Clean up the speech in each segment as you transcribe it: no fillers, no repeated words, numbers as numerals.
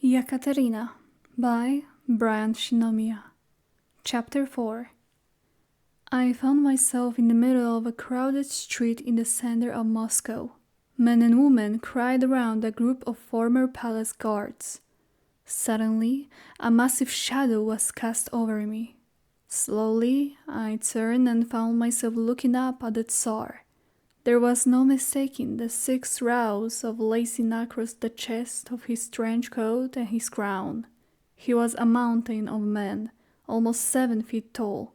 Yekaterina by Brian Shinomiya. Chapter 4. I found myself in the middle of a crowded street in the center of Moscow. Men and women cried around a group of former palace guards. Suddenly, a massive shadow was cast over me. Slowly, I turned and found myself looking up at the Tsar. There was no mistaking the 6 rows of lacing across the chest of his trench coat and his crown. He was a mountain of man, almost 7 feet tall.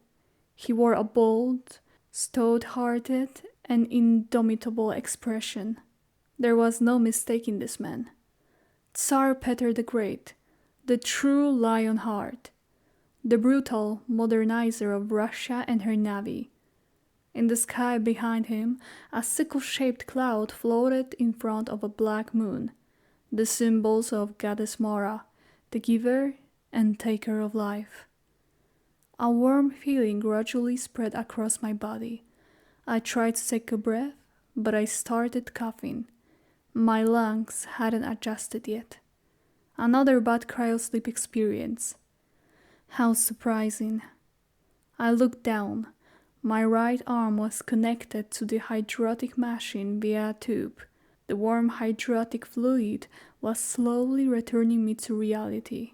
He wore a bold, stout-hearted, and indomitable expression. There was no mistaking this man. Tsar Peter the Great, the true Lionheart, the brutal modernizer of Russia and her navy. In the sky behind him, a sickle-shaped cloud floated in front of a black moon, the symbols of Goddess Mora, the giver and taker of life. A warm feeling gradually spread across my body. I tried to take a breath, but I started coughing. My lungs hadn't adjusted yet. Another bad cryosleep experience. How surprising. I looked down. My right arm was connected to the hydrotic machine via a tube. The warm hydrotic fluid was slowly returning me to reality.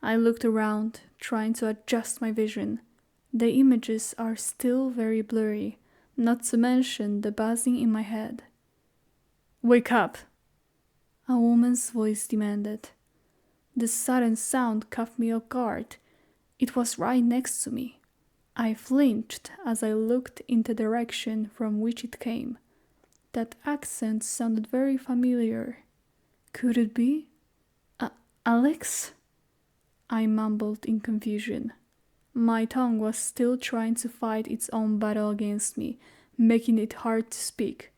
I looked around, trying to adjust my vision. The images are still very blurry, not to mention the buzzing in my head. "Wake up!" a woman's voice demanded. The sudden sound caught me off guard. It was right next to me. I flinched as I looked in the direction from which it came. That accent sounded very familiar. Could it be? Alex? I mumbled in confusion. My tongue was still trying to fight its own battle against me, making it hard to speak.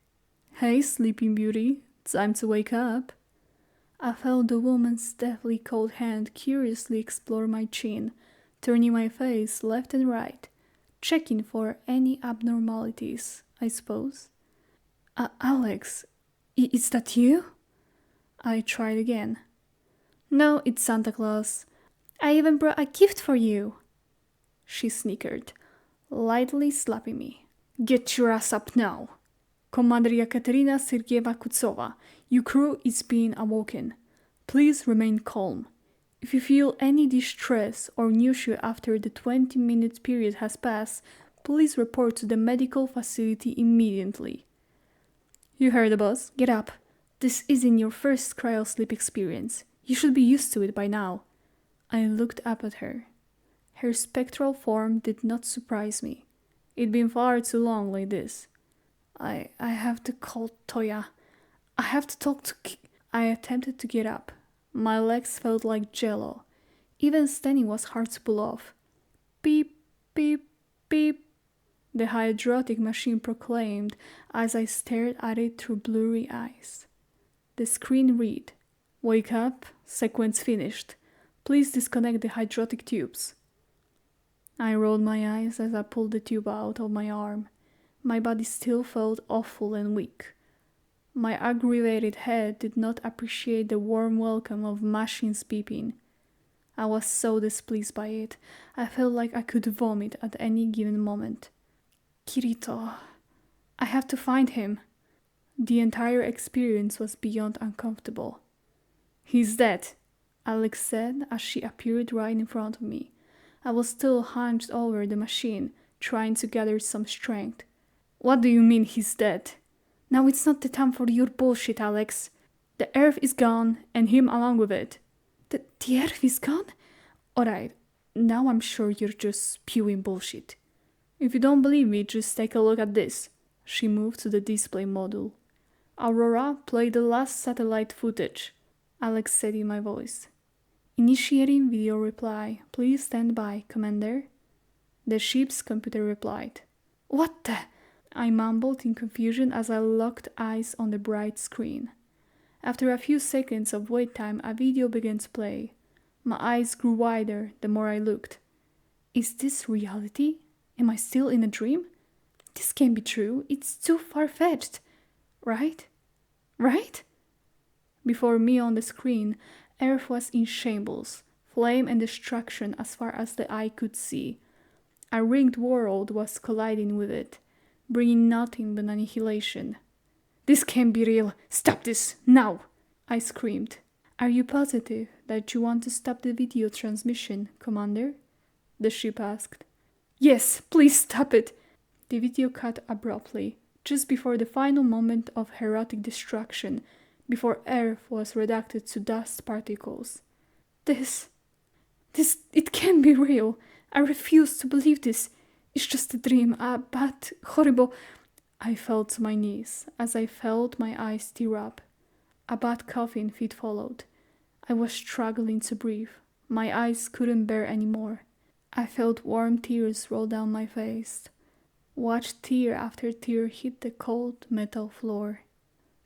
"Hey, Sleeping Beauty, time to wake up." I felt the woman's deathly cold hand curiously explore my chin, turning my face left and right, checking for any abnormalities, I suppose. Alex, is that you?" I tried again. "No, it's Santa Claus. I even brought a gift for you," she snickered, lightly slapping me. "Get your ass up now. Commander Yekaterina Kutuzova, your crew is being awoken. Please remain calm. If you feel any distress or nausea after the 20-minute period has passed, please report to the medical facility immediately." "You heard the boss. Get up. This isn't your first cryosleep experience. You should be used to it by now." I looked up at her. Her spectral form did not surprise me. It'd been far too long like this. I have to call Toya. I have to talk to I attempted to get up. My legs felt like jello. Even standing was hard to pull off. "Beep, beep, beep," the hydrotic machine proclaimed as I stared at it through blurry eyes. The screen read, "Wake up, sequence finished. Please disconnect the hydrotic tubes." I rolled my eyes as I pulled the tube out of my arm. My body still felt awful and weak. My aggravated head did not appreciate the warm welcome of machines beeping. I was so displeased by it. I felt like I could vomit at any given moment. "Kirito, I have to find him." The entire experience was beyond uncomfortable. "He's dead," Alex said as she appeared right in front of me. I was still hunched over the machine, trying to gather some strength. "What do you mean he's dead?" "Now it's not the time for your bullshit, Alex. The Earth is gone, and him along with it." The Earth is gone? Alright, now I'm sure you're just spewing bullshit. If you don't believe me, just take a look at this." She moved to the display module. "Aurora, play the last satellite footage," Alex said in my voice. "Initiating video reply. Please stand by, Commander." The ship's computer replied. "What the?" I mumbled in confusion as I locked eyes on the bright screen. After a few seconds of wait time, a video began to play. My eyes grew wider the more I looked. Is this reality? Am I still in a dream? This can't be true. It's too far-fetched. Right? Before me on the screen, Earth was in shambles, flame and destruction as far as the eye could see. A ringed world was colliding with it, bringing nothing but annihilation. "This can't be real! Stop this, now!" I screamed. "Are you positive that you want to stop the video transmission, Commander?" the ship asked. "Yes, please stop it!" The video cut abruptly, just before the final moment of heroic destruction, before Earth was reduced to dust particles. This, it can't be real. I refuse to believe this. It's just a dream, a bad, horrible... I fell to my knees as I felt my eyes tear up. A bad coughing fit followed. I was struggling to breathe. My eyes couldn't bear any more. I felt warm tears roll down my face. Watched tear after tear hit the cold metal floor.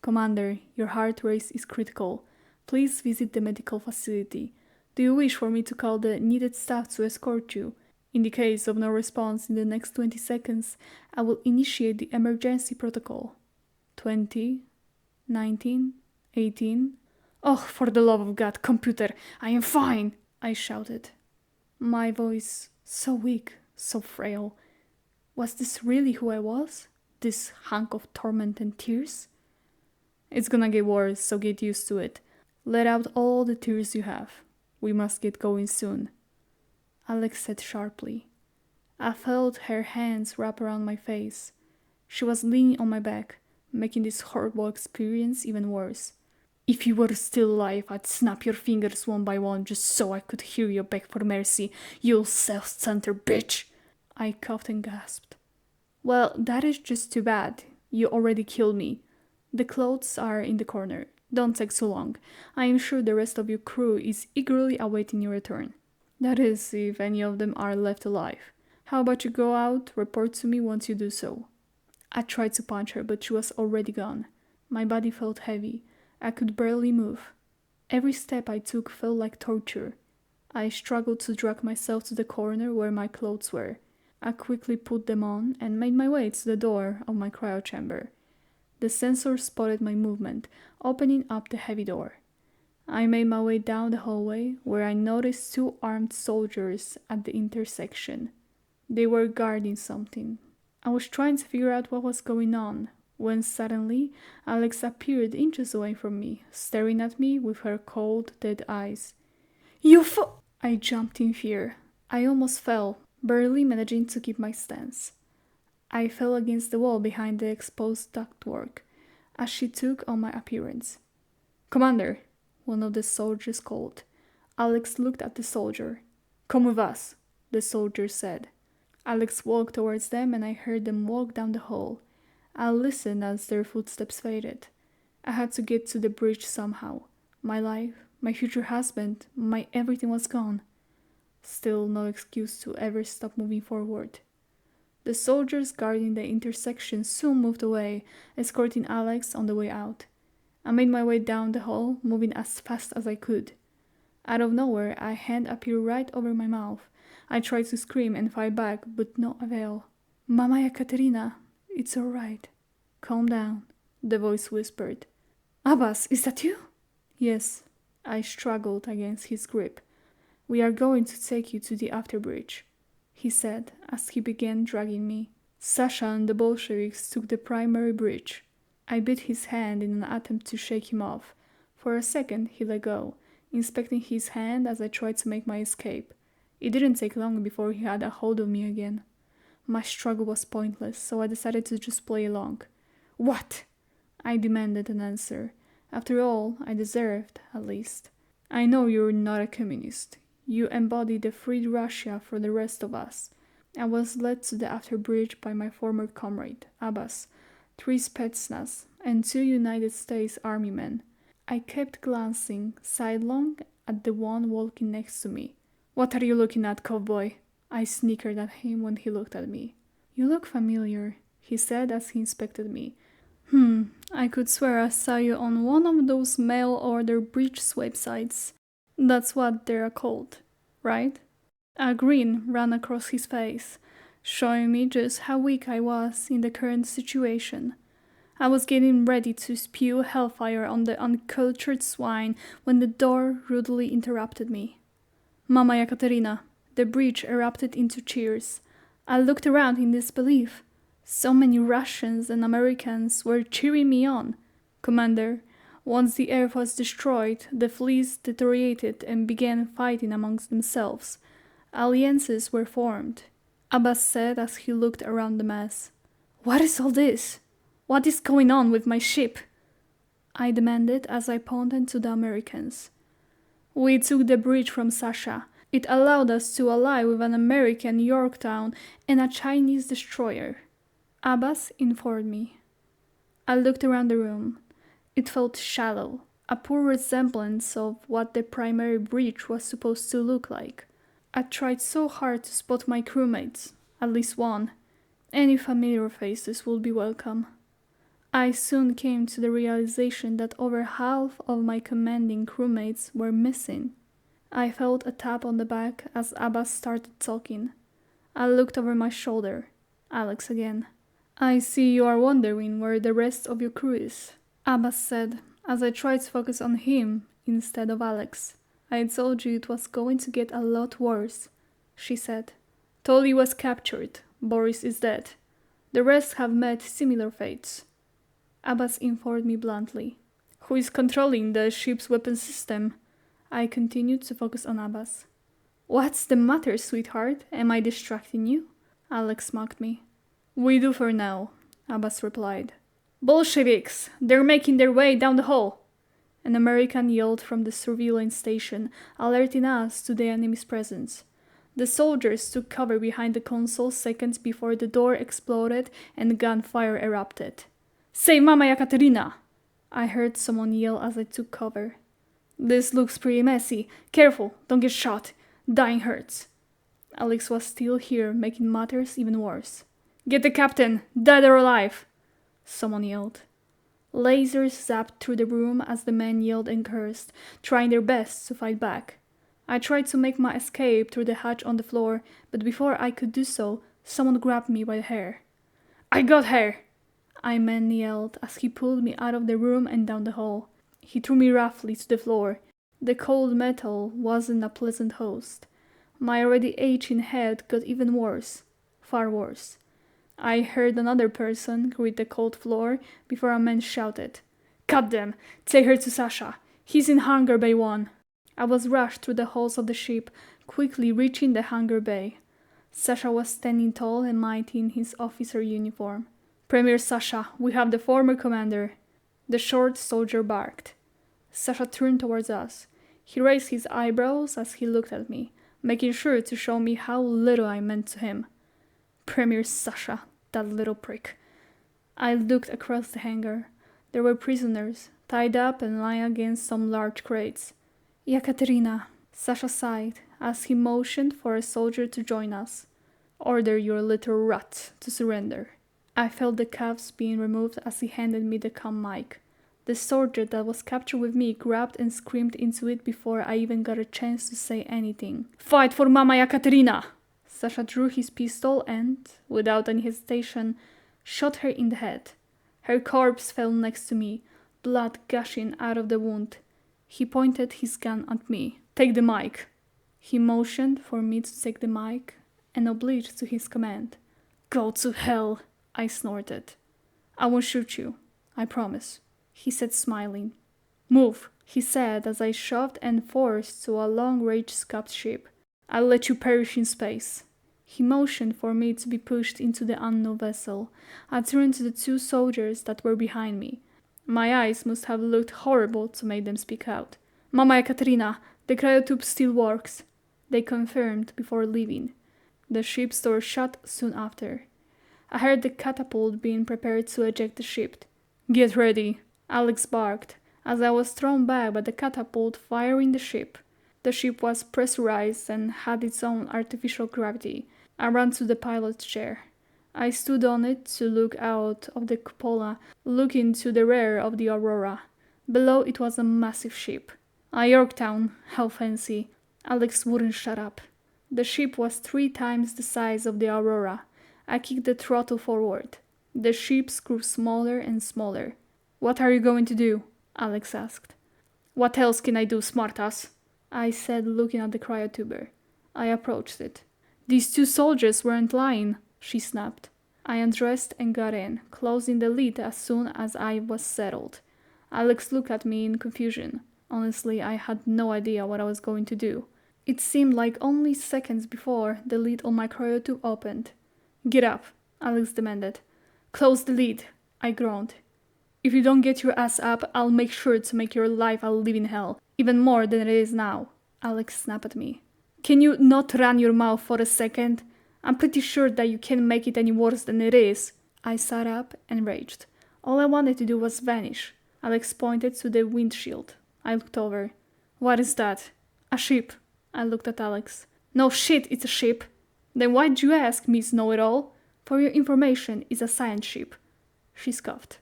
"Commander, your heart rate is critical. Please visit the medical facility. Do you wish for me to call the needed staff to escort you? In the case of no response in the next 20 seconds, I will initiate the emergency protocol." 20, 19, 18... "Oh, for the love of God, computer, I am fine!" I shouted. My voice, so weak, so frail. Was this really who I was? This hunk of torment and tears? "It's gonna get worse, so get used to it. Let out all the tears you have. We must get going soon," Alex said sharply. I felt her hands wrap around my face. She was leaning on my back, making this horrible experience even worse. "If you were still alive, I'd snap your fingers one by one just so I could hear you beg for mercy, you self-centered bitch!" I coughed and gasped. "Well, that is just too bad. You already killed me. The clothes are in the corner. Don't take so long. I am sure the rest of your crew is eagerly awaiting your return. That is, if any of them are left alive. How about you go out, report to me once you do so." I tried to punch her, but she was already gone. My body felt heavy. I could barely move. Every step I took felt like torture. I struggled to drag myself to the corner where my clothes were. I quickly put them on and made my way to the door of my cryo chamber. The sensor spotted my movement, opening up the heavy door. I made my way down the hallway, where I noticed 2 armed soldiers at the intersection. They were guarding something. I was trying to figure out what was going on, when suddenly Alex appeared inches away from me, staring at me with her cold, dead eyes. I jumped in fear. I almost fell, barely managing to keep my stance. I fell against the wall behind the exposed ductwork as she took on my appearance. "Commander," one of the soldiers called. Alex looked at the soldier. "Come with us," the soldier said. Alex walked towards them and I heard them walk down the hall. I listened as their footsteps faded. I had to get to the bridge somehow. My life, my future husband, my everything was gone. Still no excuse to ever stop moving forward. The soldiers guarding the intersection soon moved away, escorting Alex on the way out. I made my way down the hall, moving as fast as I could. Out of nowhere, a hand appeared right over my mouth. I tried to scream and fight back, but no avail. "Mama Yekaterina, it's all right. Calm down," the voice whispered. "Abbas, is that you?" "Yes." I struggled against his grip. "We are going to take you to the after bridge," he said as he began dragging me. Sasha and the Bolsheviks took the primary bridge. I bit his hand in an attempt to shake him off. For a second he let go, inspecting his hand as I tried to make my escape. It didn't take long before he had a hold of me again. My struggle was pointless, so I decided to just play along. "What?" I demanded an answer. After all, I deserved, at least. "I know you're not a communist. You embody the freed Russia for the rest of us." I was led to the after bridge by my former comrade, Abbas, 3 Spetsnaz, and 2 United States Army men. I kept glancing sidelong at the one walking next to me. "What are you looking at, cowboy?" I snickered at him when he looked at me. "You look familiar," he said as he inspected me. I could swear I saw you on one of those mail-order bridge websites. That's what they're called, right?" A grin ran across his face, showing me just how weak I was in the current situation. I was getting ready to spew hellfire on the uncultured swine when the door rudely interrupted me. Mama Yekaterina, the breach erupted into cheers. I looked around in disbelief. So many Russians and Americans were cheering me on. Commander, once the earth was destroyed, the fleets deteriorated and began fighting amongst themselves. Alliances were formed, Abbas said as he looked around the mess. What is all this? What is going on with my ship? I demanded as I pointed to the Americans. We took the bridge from Sasha. It allowed us to ally with an American Yorktown and a Chinese destroyer, Abbas informed me. I looked around the room. It felt shallow, a poor resemblance of what the primary bridge was supposed to look like. I tried so hard to spot my crewmates, at least one. Any familiar faces would be welcome. I soon came to the realization that over half of my commanding crewmates were missing. I felt a tap on the back as Abbas started talking. I looked over my shoulder. Alex again. I see you are wondering where the rest of your crew is, Abbas said, as I tried to focus on him instead of Alex. I told you it was going to get a lot worse, she said. Tolly was captured. Boris is dead. The rest have met similar fates. Abbas informed me bluntly. Who is controlling the ship's weapon system? I continued to focus on Abbas. What's the matter, sweetheart? Am I distracting you? Alex mocked me. We do for now, Abbas replied. Bolsheviks! They're making their way down the hall! An American yelled from the surveillance station, alerting us to the enemy's presence. The soldiers took cover behind the console seconds before the door exploded and gunfire erupted. Say, Mama Yekaterina! I heard someone yell as I took cover. This looks pretty messy. Careful, don't get shot. Dying hurts. Alex was still here, making matters even worse. Get the captain, dead or alive! Someone yelled. Lasers zapped through the room as the men yelled and cursed, trying their best to fight back. I tried to make my escape through the hatch on the floor, but before I could do so, someone grabbed me by the hair. I got her! Man yelled as he pulled me out of the room and down the hall. He threw me roughly to the floor. The cold metal wasn't a pleasant host. My already aching head got even worse. Far worse. I heard another person greet the cold floor before a man shouted, Cut them! Take her to Sasha! He's in hangar bay 1. I was rushed through the halls of the ship, quickly reaching the hangar bay. Sasha was standing tall and mighty in his officer uniform. Premier Sasha, we have the former commander. The short soldier barked. Sasha turned towards us. He raised his eyebrows as he looked at me, making sure to show me how little I meant to him. Premier Sasha, that little prick. I looked across the hangar. There were prisoners, tied up and lying against some large crates. Yekaterina, Sasha sighed as he motioned for a soldier to join us. Order your little rat to surrender. I felt the cuffs being removed as he handed me the comm mic. The soldier that was captured with me grabbed and screamed into it before I even got a chance to say anything. Fight for Mama Yekaterina! Sasha drew his pistol and, without any hesitation, shot her in the head. Her corpse fell next to me, blood gushing out of the wound. He pointed his gun at me. Take the mic. He motioned for me to take the mic and obliged to his command. Go to hell, I snorted. I won't shoot you, I promise, he said smiling. Move, he said as I shoved and forced to a long-range scupped ship. I'll let you perish in space. He motioned for me to be pushed into the unknown vessel. I turned to the two soldiers that were behind me. My eyes must have looked horrible to make them speak out. Mama Yekaterina, the cryotube still works, they confirmed before leaving. The ship's door shut soon after. I heard the catapult being prepared to eject the ship. Get ready, Alex barked, as I was thrown back by the catapult firing the ship. The ship was pressurized and had its own artificial gravity. I ran to the pilot's chair. I stood on it to look out of the cupola, looking to the rear of the Aurora. Below it was a massive ship. A Yorktown, how fancy. Alex wouldn't shut up. The ship was 3 times the size of the Aurora. I kicked the throttle forward. The ships grew smaller and smaller. "What are you going to do?" Alex asked. "What else can I do, smartass?" I said, looking at the cryotuber. I approached it. "These two soldiers weren't lying," she snapped. I undressed and got in, closing the lid as soon as I was settled. Alex looked at me in confusion. Honestly, I had no idea what I was going to do. It seemed like only seconds before the lid on my cryotube opened. "Get up," Alex demanded. "Close the lid," I groaned. "If you don't get your ass up, I'll make sure to make your life a living hell, even more than it is now," Alex snapped at me. "Can you not run your mouth for a second? I'm pretty sure that you can't make it any worse than it is." I sat up and raged. All I wanted to do was vanish. Alex pointed to the windshield. I looked over. "What is that?" "A ship." I looked at Alex. "No shit, it's a ship." "Then why'd you ask, Miss Know-It-All?" "For your information, it's a science ship." She scoffed.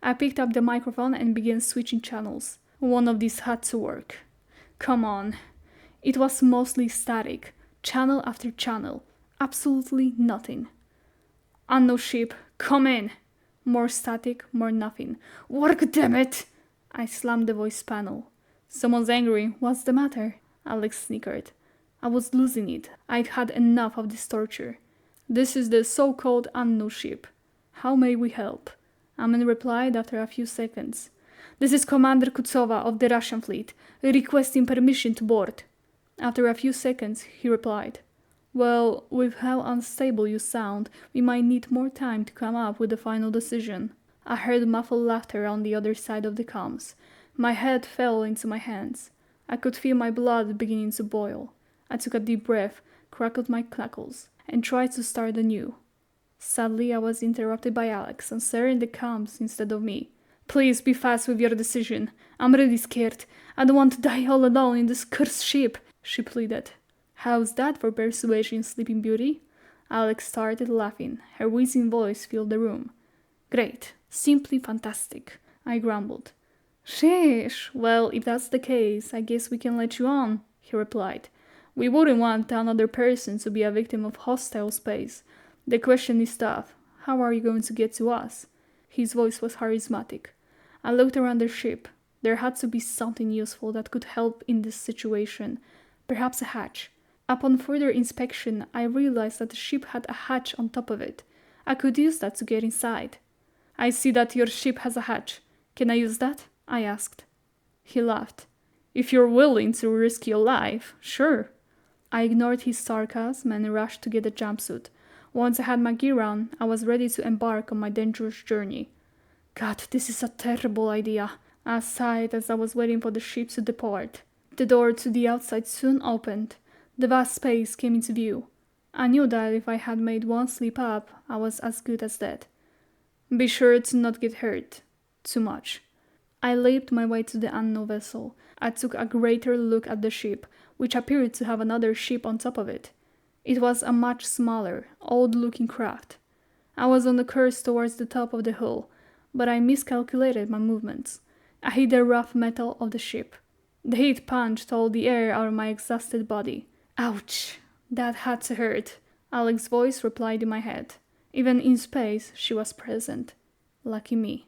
I picked up the microphone and began switching channels. One of these had to work. Come on. It was mostly static, channel after channel. Absolutely nothing. "Unknown ship, come in." More static, more nothing. "Work, damn it!" I slammed the voice panel. "Someone's angry. What's the matter?" Alex snickered. I was losing it. I'd had enough of this torture. "This is the so-called unknown ship. How may we help?" Amen replied after a few seconds. "This is Commander Kutuzova of the Russian fleet, requesting permission to board." After a few seconds, he replied, "Well, with how unstable you sound, we might need more time to come up with a final decision." I heard muffled laughter on the other side of the comms. My head fell into my hands. I could feel my blood beginning to boil. I took a deep breath, crackled my knuckles, and tried to start anew. Sadly, I was interrupted by Alex, answering the comms instead of me. "Please be fast with your decision. I'm really scared. I don't want to die all alone in this cursed ship," she pleaded. "How's that for persuasion, Sleeping Beauty?" Alex started laughing. Her wheezing voice filled the room. "Great. Simply fantastic," I grumbled. "Sheesh. Well, if that's the case, I guess we can let you on," he replied. "We wouldn't want another person to be a victim of hostile space. The question is tough. How are you going to get to us?" His voice was charismatic. I looked around the ship. There had to be something useful that could help in this situation. Perhaps a hatch. Upon further inspection, I realized that the ship had a hatch on top of it. I could use that to get inside. "I see that your ship has a hatch. Can I use that?" I asked. He laughed. "If you're willing to risk your life, sure." I ignored his sarcasm and rushed to get a jumpsuit. Once I had my gear on, I was ready to embark on my dangerous journey. "God, this is a terrible idea," I sighed as I was waiting for the ship to depart. The door to the outside soon opened. The vast space came into view. I knew that if I had made one slip up, I was as good as dead. "Be sure to not get hurt. Too much." I leaped my way to the unknown vessel. I took a greater look at the ship, which appeared to have another ship on top of it. It was a much smaller, old-looking craft. I was on the course towards the top of the hull, but I miscalculated my movements. I hit the rough metal of the ship. The heat punched all the air out of my exhausted body. "Ouch! That had to hurt," Alex's voice replied in my head. Even in space, she was present. Lucky me.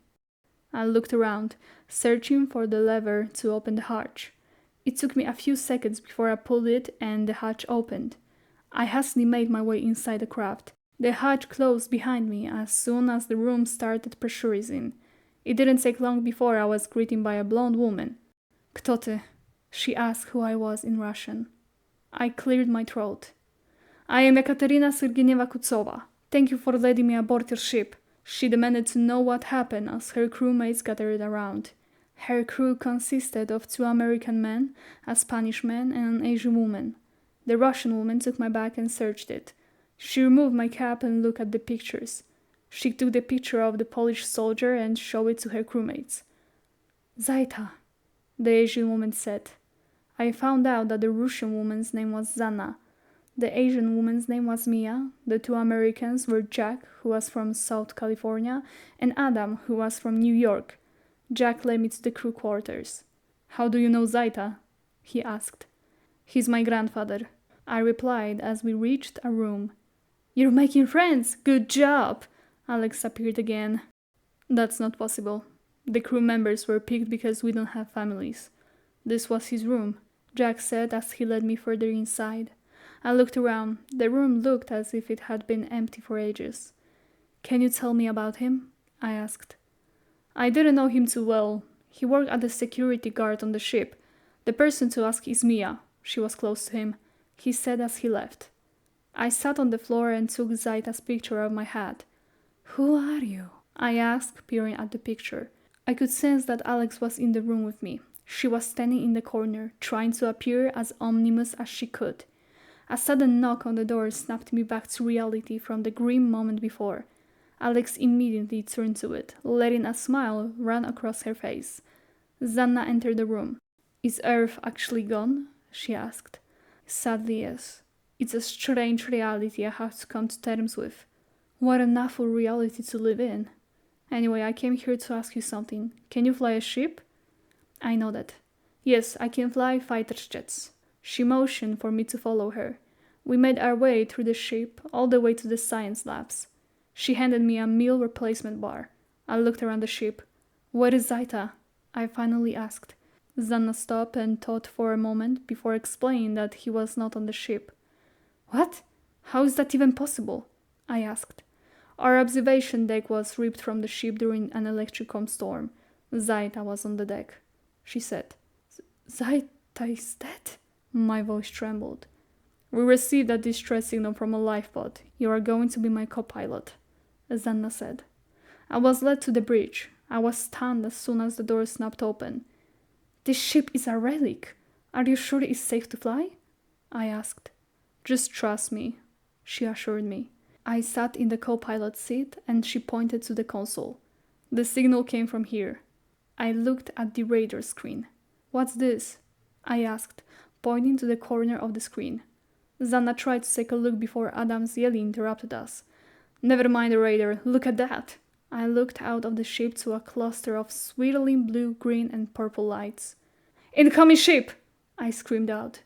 I looked around, searching for the lever to open the hatch. It took me a few seconds before I pulled it and the hatch opened. I hastily made my way inside the craft. The hatch closed behind me as soon as the room started pressurizing. It didn't take long before I was greeted by a blonde woman. "Kto ty?" She asked who I was in Russian. I cleared my throat. "I am Yekaterina Kutuzova. Thank you for letting me aboard your ship." She demanded to know what happened as her crewmates gathered around. Her crew consisted of 2 American men, a Spanish man, and an Asian woman. The Russian woman took my bag and searched it. She removed my cap and looked at the pictures. She took the picture of the Polish soldier and showed it to her crewmates. "Zaita," the Asian woman said. I found out that the Russian woman's name was Zana. The Asian woman's name was Mia. The 2 Americans were Jack, who was from South California, and Adam, who was from New York. Jack led me to the crew quarters. "How do you know Zaita?" he asked. "He's my grandfather," I replied as we reached a room. "You're making friends! Good job!" Alex appeared again. That's not possible. The crew members were picked because we don't have families. This was his room, Jack said as he led me further inside. I looked around. The room looked as if it had been empty for ages. Can you tell me about him? I asked. I didn't know him too well. He worked as a security guard on the ship. The person to ask is Mia. She was close to him, he said as he left. I sat on the floor and took Zaita's picture of my hat. Who are you? I asked, peering at the picture. I could sense that Alex was in the room with me. She was standing in the corner, trying to appear as ominous as she could. A sudden knock on the door snapped me back to reality from the grim moment before. Alex immediately turned to it, letting a smile run across her face. Zanna entered the room. Is Earth actually gone? She asked. Sadly, yes. It's a strange reality I have to come to terms with. What an awful reality to live in. Anyway, I came here to ask you something. Can you fly a ship? I nodded. Yes, I can fly fighter jets. She motioned for me to follow her. We made our way through the ship, all the way to the science labs. She handed me a meal replacement bar. I looked around the ship. Where is Zaita? I finally asked. Zanna stopped and thought for a moment before explaining that he was not on the ship. What? How is that even possible? I asked. Our observation deck was ripped from the ship during an electricom storm. Zaita was on the deck, she said. Zaita is dead? My voice trembled. We received a distress signal from a lifeboat. You are going to be my co-pilot, Zanna said. I was led to the bridge. I was stunned as soon as the door snapped open. This ship is a relic. Are you sure it's safe to fly? I asked. Just trust me, she assured me. I sat in the co-pilot seat and she pointed to the console. The signal came from here. I looked at the radar screen. What's this? I asked, pointing to the corner of the screen. Zanna tried to take a look before Adam's yelling interrupted us. Never mind the radar, look at that! I looked out of the ship to a cluster of swirling blue, green, and purple lights. Incoming ship! I screamed out.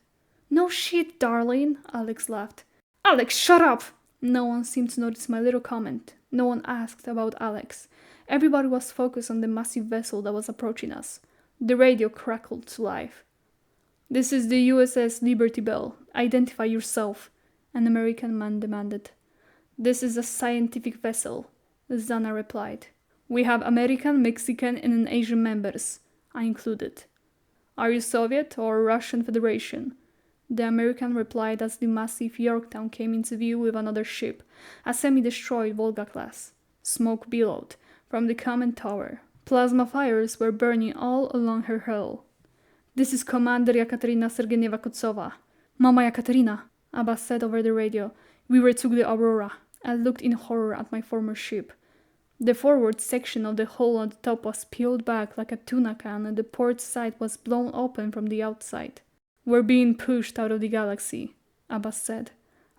No shit, darling, Alex laughed. Alex, shut up! No one seemed to notice my little comment. No one asked about Alex. Everybody was focused on the massive vessel that was approaching us. The radio crackled to life. This is the USS Liberty Bell. Identify yourself, an American man demanded. This is a scientific vessel, Zanna replied. We have American, Mexican, and an Asian members, I included. Are you Soviet or Russian Federation? The American replied as the massive Yorktown came into view with another ship, a semi-destroyed Volga class. Smoke billowed from the command tower. Plasma fires were burning all along her hull. This is Commander Yekaterina Kutuzova. Mama Yekaterina, Abbas said over the radio. We retook the Aurora. I looked in horror at my former ship. The forward section of the hull on the top was peeled back like a tuna can and the port side was blown open from the outside. We're being pushed out of the galaxy, Abbas said.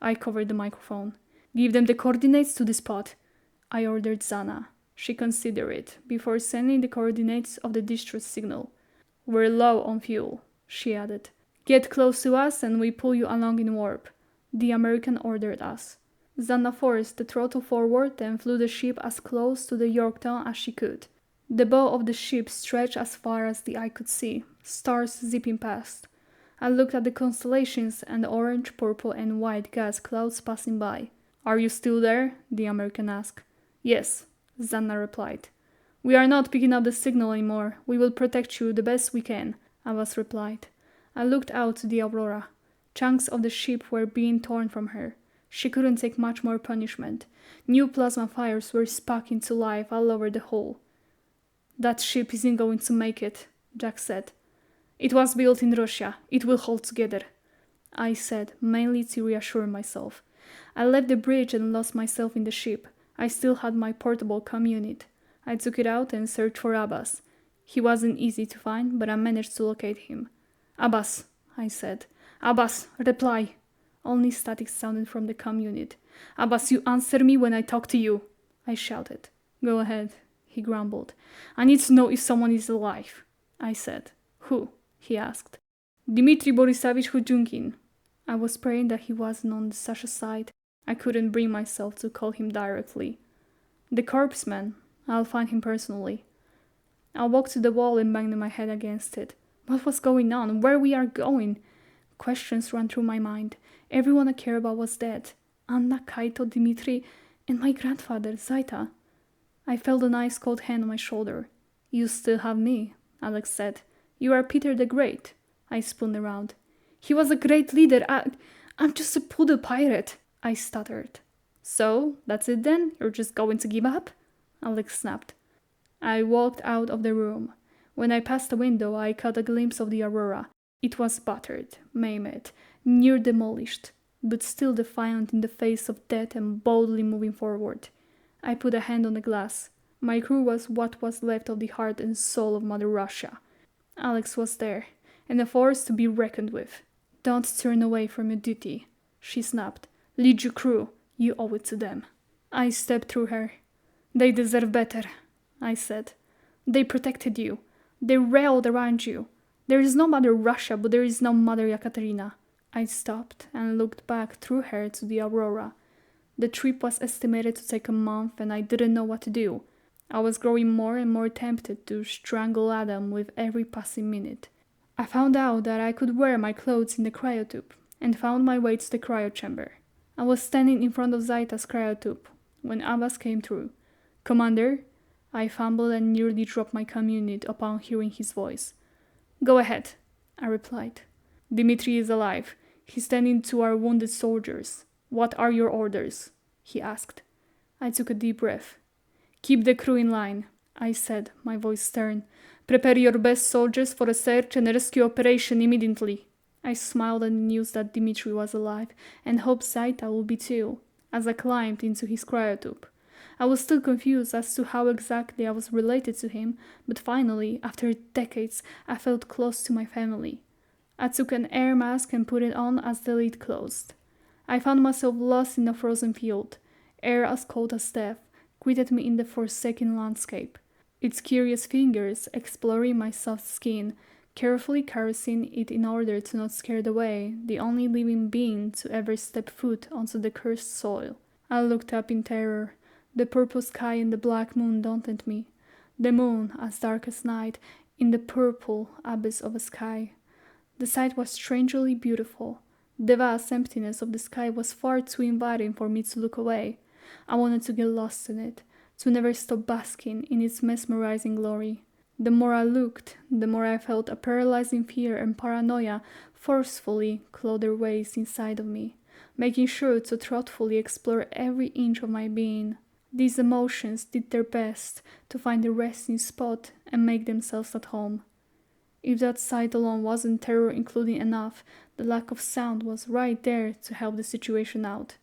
I covered the microphone. Give them the coordinates to the spot, I ordered Zanna. She considered it before sending the coordinates of the distress signal. We're low on fuel, she added. Get close to us and we pull you along in warp, the American ordered us. Zanna forced the throttle forward and flew the ship as close to the Yorktown as she could. The bow of the ship stretched as far as the eye could see, stars zipping past. I looked at the constellations and the orange, purple, and white gas clouds passing by. Are you still there? The American asked. Yes, Zanna replied. We are not picking up the signal anymore. We will protect you the best we can, Abbas replied. I looked out to the Aurora. Chunks of the ship were being torn from her. She couldn't take much more punishment. New plasma fires were sparking to life all over the hull. That ship isn't going to make it, Jack said. It was built in Russia. It will hold together, I said, mainly to reassure myself. I left the bridge and lost myself in the ship. I still had my portable comm unit. I took it out and searched for Abbas. He wasn't easy to find, but I managed to locate him. Abbas, I said. Abbas, reply. Only static sounded from the comm unit. Abbas, you answer me when I talk to you, I shouted. Go ahead, he grumbled. I need to know if someone is alive, I said. Who? He asked. Dmitry Borisovich Hujunkin. I was praying that he wasn't on Sasha's side. I couldn't bring myself to call him directly. The corpseman. I'll find him personally. I walked to the wall and banged my head against it. What was going on? Where we are going? Questions ran through my mind. Everyone I cared about was dead. Anna, Kaito, Dimitri, and my grandfather, Zaita. I felt an ice-cold hand on my shoulder. You still have me, Alex said. You are Peter the Great. I spun around. He was a great leader. I'm just a poodle pirate, I stuttered. So, that's it then? You're just going to give up? Alex snapped. I walked out of the room. When I passed the window, I caught a glimpse of the Aurora. It was battered, maimed, near demolished, but still defiant in the face of death and boldly moving forward. I put a hand on the glass. My crew was what was left of the heart and soul of Mother Russia. Alex was there, and a force to be reckoned with. Don't turn away from your duty, she snapped. Lead your crew. You owe it to them. I stepped through her. They deserve better, I said. They protected you. They railed around you. There is no Mother Russia, but there is no Mother Yekaterina. I stopped and looked back through her to the Aurora. The trip was estimated to take a month, and I didn't know what to do. I was growing more and more tempted to strangle Adam with every passing minute. I found out that I could wear my clothes in the cryotube, and found my way to the cryo chamber. I was standing in front of Zaita's cryotube when Abbas came through. Commander? I fumbled and nearly dropped my comm unit upon hearing his voice. Go ahead, I replied. Dimitri is alive. He's tending to our wounded soldiers. What are your orders? He asked. I took a deep breath. Keep the crew in line, I said, my voice stern. Prepare your best soldiers for a search and rescue operation immediately. I smiled at the news that Dimitri was alive, and hoped Zaita would be too, as I climbed into his cryotube. I was still confused as to how exactly I was related to him, but finally, after decades, I felt close to my family. I took an air mask and put it on as the lid closed. I found myself lost in a frozen field. Air as cold as death greeted me in the forsaken landscape, its curious fingers exploring my soft skin, carefully caressing it in order to not scare away the only living being to ever step foot onto the cursed soil. I looked up in terror. The purple sky and the black moon daunted me. The moon, as dark as night, in the purple abyss of a sky. The sight was strangely beautiful. The vast emptiness of the sky was far too inviting for me to look away. I wanted to get lost in it, to never stop basking in its mesmerizing glory. The more I looked, the more I felt a paralyzing fear and paranoia forcefully claw their ways inside of me, making sure to thoughtfully explore every inch of my being. These emotions did their best to find a resting spot and make themselves at home. If that sight alone wasn't terror-including enough, the lack of sound was right there to help the situation out.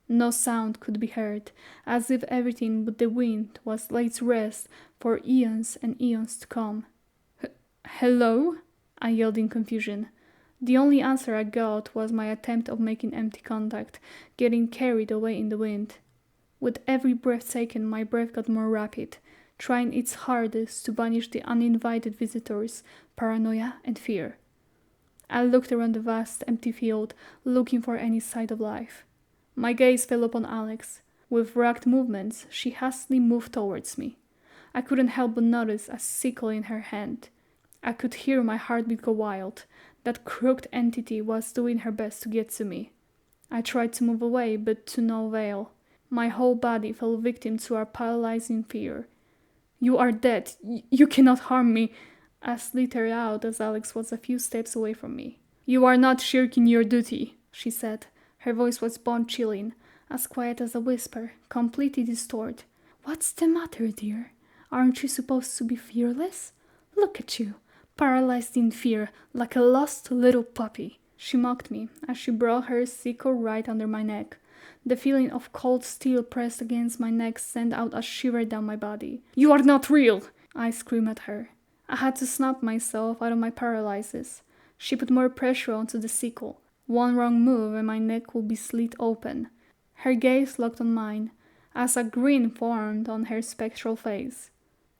No sound could be heard, as if everything but the wind was laid to rest for eons and eons to come. Hello? I yelled in confusion. The only answer I got was my attempt of making empty contact, getting carried away in the wind. With every breath taken, my breath got more rapid, trying its hardest to banish the uninvited visitors, paranoia, and fear. I looked around the vast, empty field, looking for any sign of life. My gaze fell upon Alex. With ragged movements, she hastily moved towards me. I couldn't help but notice a sickle in her hand. I could hear my heartbeat go wild. That crooked entity was doing her best to get to me. I tried to move away, but to no avail. My whole body fell victim to our paralyzing fear. You are dead. You cannot harm me. I slittered out as Alex was a few steps away from me. You are not shirking your duty, she said. Her voice was bone-chilling, as quiet as a whisper, completely distorted. What's the matter, dear? Aren't you supposed to be fearless? Look at you, paralyzed in fear, like a lost little puppy. She mocked me as she brought her sickle right under my neck. The feeling of cold steel pressed against my neck sent out a shiver down my body. You are not real! I screamed at her. I had to snap myself out of my paralysis. She put more pressure onto the sickle. One wrong move and my neck would be slit open. Her gaze locked on mine, as a grin formed on her spectral face.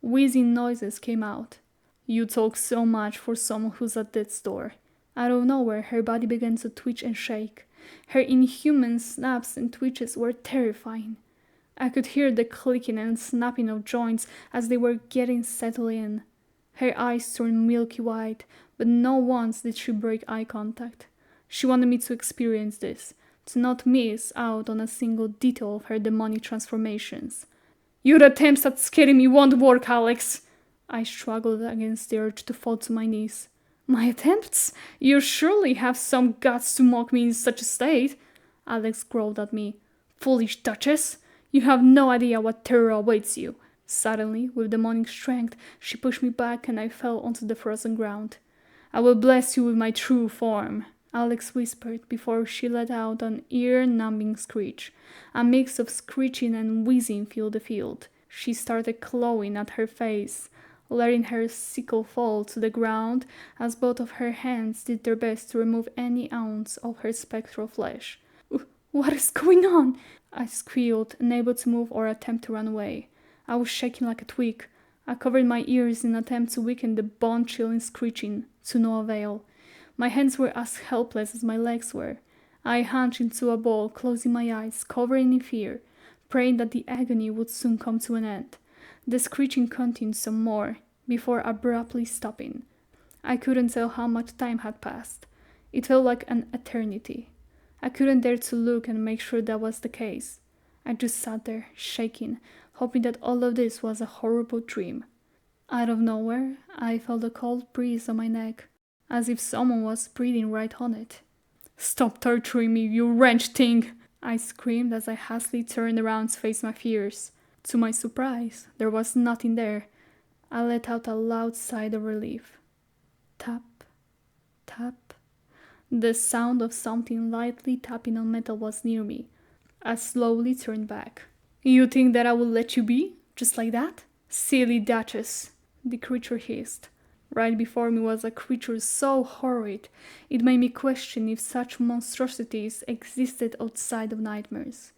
Wheezing noises came out. You talk so much for someone who's at death's door. Out of nowhere, her body began to twitch and shake. Her inhuman snaps and twitches were terrifying. I could hear the clicking and snapping of joints as they were getting settled in. Her eyes turned milky white, but not once did she break eye contact. She wanted me to experience this, to not miss out on a single detail of her demonic transformations. Your attempts at scaring me won't work, Alex! I struggled against the urge to fall to my knees. My attempts? You surely have some guts to mock me in such a state, Alex growled at me. Foolish Duchess! You have no idea what terror awaits you. Suddenly, with demonic strength, she pushed me back and I fell onto the frozen ground. I will bless you with my true form, Alex whispered before she let out an ear-numbing screech. A mix of screeching and wheezing filled the field. She started clawing at her face, letting her sickle fall to the ground as both of her hands did their best to remove any ounce of her spectral flesh. What is going on? I squealed, unable to move or attempt to run away. I was shaking like a twig. I covered my ears in an attempt to weaken the bone-chilling screeching, to no avail. My hands were as helpless as my legs were. I hunched into a ball, closing my eyes, covering in fear, praying that the agony would soon come to an end. The screeching continued some more, before abruptly stopping. I couldn't tell how much time had passed. It felt like an eternity. I couldn't dare to look and make sure that was the case. I just sat there, shaking, hoping that all of this was a horrible dream. Out of nowhere, I felt a cold breeze on my neck, as if someone was breathing right on it. Stop torturing me, you wretched thing! I screamed as I hastily turned around to face my fears. To my surprise, there was nothing there. I let out a loud sigh of relief. Tap, tap. The sound of something lightly tapping on metal was near me. I slowly turned back. You think that I will let you be? Just like that? Silly Duchess, the creature hissed. Right before me was a creature so horrid, it made me question if such monstrosities existed outside of nightmares.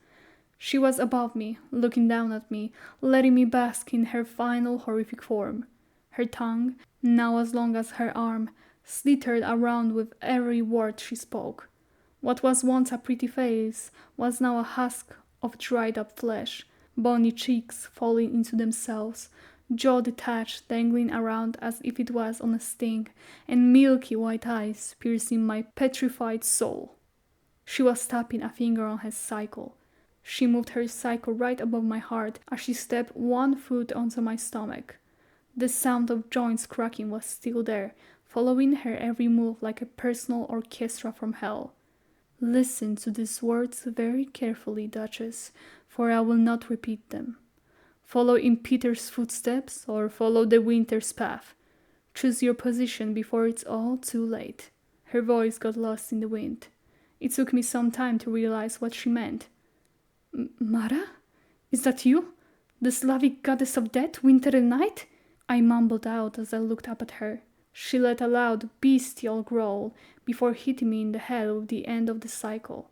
She was above me, looking down at me, letting me bask in her final horrific form. Her tongue, now as long as her arm, slithered around with every word she spoke. What was once a pretty face was now a husk of dried-up flesh, bony cheeks falling into themselves, jaw detached, dangling around as if it was on a sting, and milky white eyes piercing my petrified soul. She was tapping a finger on her cycle. She moved her cycle right above my heart as she stepped one foot onto my stomach. The sound of joints cracking was still there, following her every move like a personal orchestra from hell. Listen to these words very carefully, Duchess, for I will not repeat them. Follow in Peter's footsteps or follow the winter's path. Choose your position before it's all too late. Her voice got lost in the wind. It took me some time to realize what she meant. Mara? Is that you? The Slavic goddess of death, winter and night? I mumbled out as I looked up at her. She let a loud, bestial growl before hitting me in the head with the end of the cycle.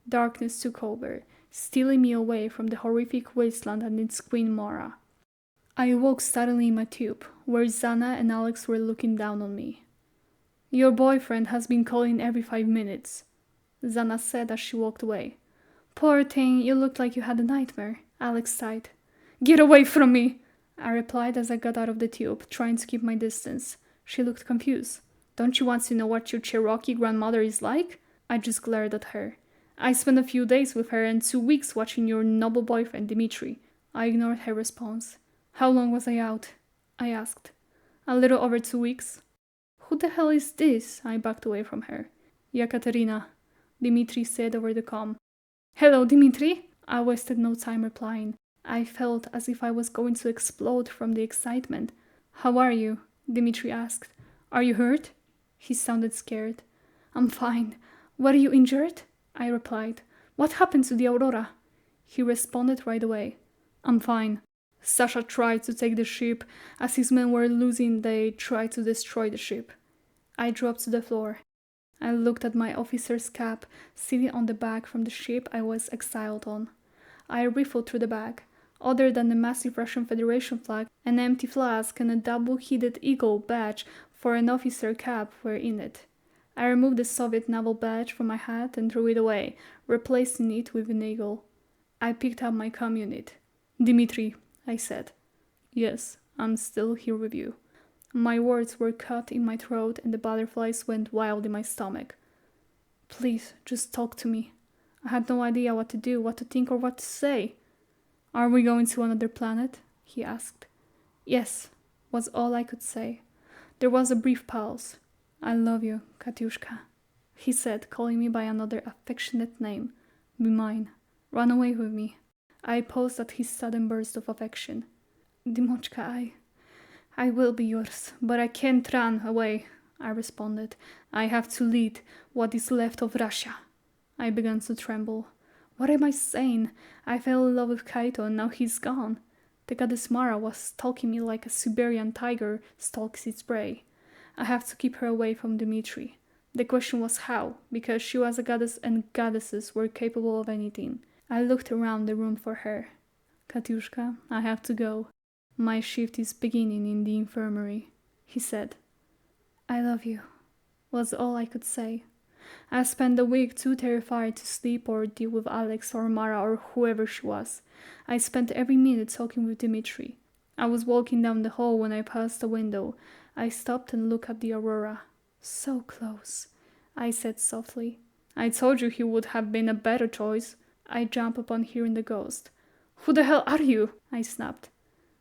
Darkness took over, stealing me away from the horrific wasteland and its queen Mara. I awoke suddenly in my tube, where Zana and Alex were looking down on me. Your boyfriend has been calling every 5 minutes, Zana said as she walked away. Poor thing, you looked like you had a nightmare, Alex sighed. Get away from me, I replied as I got out of the tube, trying to keep my distance. She looked confused. Don't you want to know what your Cherokee grandmother is like? I just glared at her. I spent a few days with her and 2 weeks watching your noble boyfriend, Dmitri. I ignored her response. How long was I out? I asked. A little over 2 weeks. Who the hell is this? I backed away from her. Yekaterina, Dmitri said over the comm. Hello, Dmitri? I wasted no time replying. I felt as if I was going to explode from the excitement. How are you? Dmitri asked. Are you hurt? He sounded scared. I'm fine. Were you injured? I replied. What happened to the Aurora? He responded right away. I'm fine. Sasha tried to take the ship. As his men were losing, they tried to destroy the ship. I dropped to the floor. I looked at my officer's cap, sitting on the bag from the ship I was exiled on. I riffled through the bag. Other than the massive Russian Federation flag, an empty flask and a double-headed eagle badge for an officer cap were in it. I removed the Soviet naval badge from my hat and threw it away, replacing it with an eagle. I picked up my comm unit. "Dimitri," I said. "Yes, I'm still here with you." My words were caught in my throat and the butterflies went wild in my stomach. "Please, just talk to me." I had no idea what to do, what to think, or what to say. "Are we going to another planet?" he asked. "Yes," was all I could say. There was a brief pause. "I love you, Katyushka," he said, calling me by another affectionate name. "Be mine. Run away with me." I paused at his sudden burst of affection. "Dimochka, I will be yours, but I can't run away," I responded. "I have to lead what is left of Russia." I began to tremble. What am I saying? I fell in love with Kaito and now he's gone. The goddess Mara was stalking me like a Siberian tiger stalks its prey. I have to keep her away from Dmitri. The question was how, because she was a goddess and goddesses were capable of anything. I looked around the room for her. "Katyushka, I have to go. My shift is beginning in the infirmary," he said. "I love you," was all I could say. I spent the week too terrified to sleep or deal with Alex or Mara or whoever she was. I spent every minute talking with Dmitri. I was walking down the hall when I passed the window. I stopped and looked at the Aurora. "So close," I said softly. "I told you he would have been a better choice." I jumped upon hearing the ghost. "Who the hell are you?" I snapped.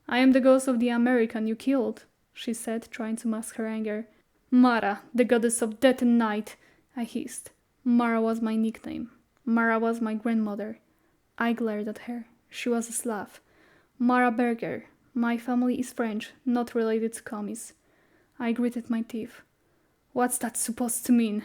"I am the ghost of the American you killed," she said, trying to mask her anger. "Mara, the goddess of death and night," I hissed. Mara was my nickname. Mara was my grandmother. I glared at her. She was a Slav. "Mara Berger. My family is French, not related to commies." I gritted my teeth. "What's that supposed to mean?"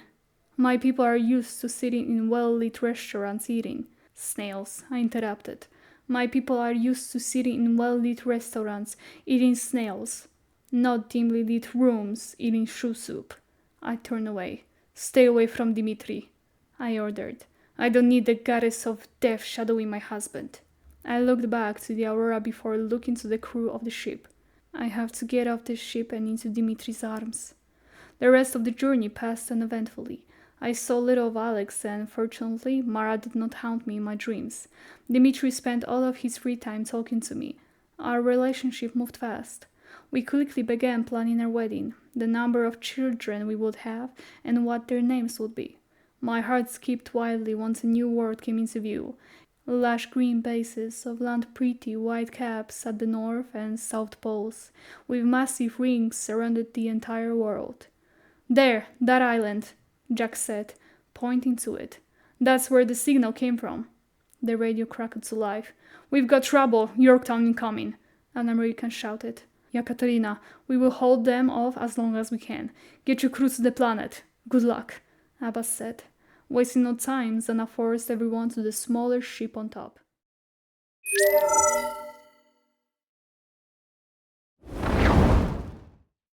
"My people are used to sitting in well-lit restaurants eating." "Snails," I interrupted. "My people are used to sitting in well-lit restaurants eating snails, not dimly lit rooms eating shoe soup." I turned away. "Stay away from Dmitri," I ordered. "I don't need the goddess of death shadowing my husband." I looked back to the Aurora before looking to the crew of the ship. I have to get off this ship and into Dimitri's arms. The rest of the journey passed uneventfully. I saw little of Alex and, fortunately, Mara did not haunt me in my dreams. Dimitri spent all of his free time talking to me. Our relationship moved fast. We quickly began planning our wedding, the number of children we would have, and what their names would be. My heart skipped wildly once a new world came into view. Lush green bases of land, pretty white caps at the north and south poles, with massive rings surrounded the entire world. "There, that island," Jack said, pointing to it. "That's where the signal came from." The radio crackled to life. "We've got trouble, Yorktown incoming," an American shouted. "Yekaterina, we will hold them off as long as we can. Get your crew to the planet. Good luck," Abbas said. Wasting no time, Zana forced everyone to the smaller ship on top.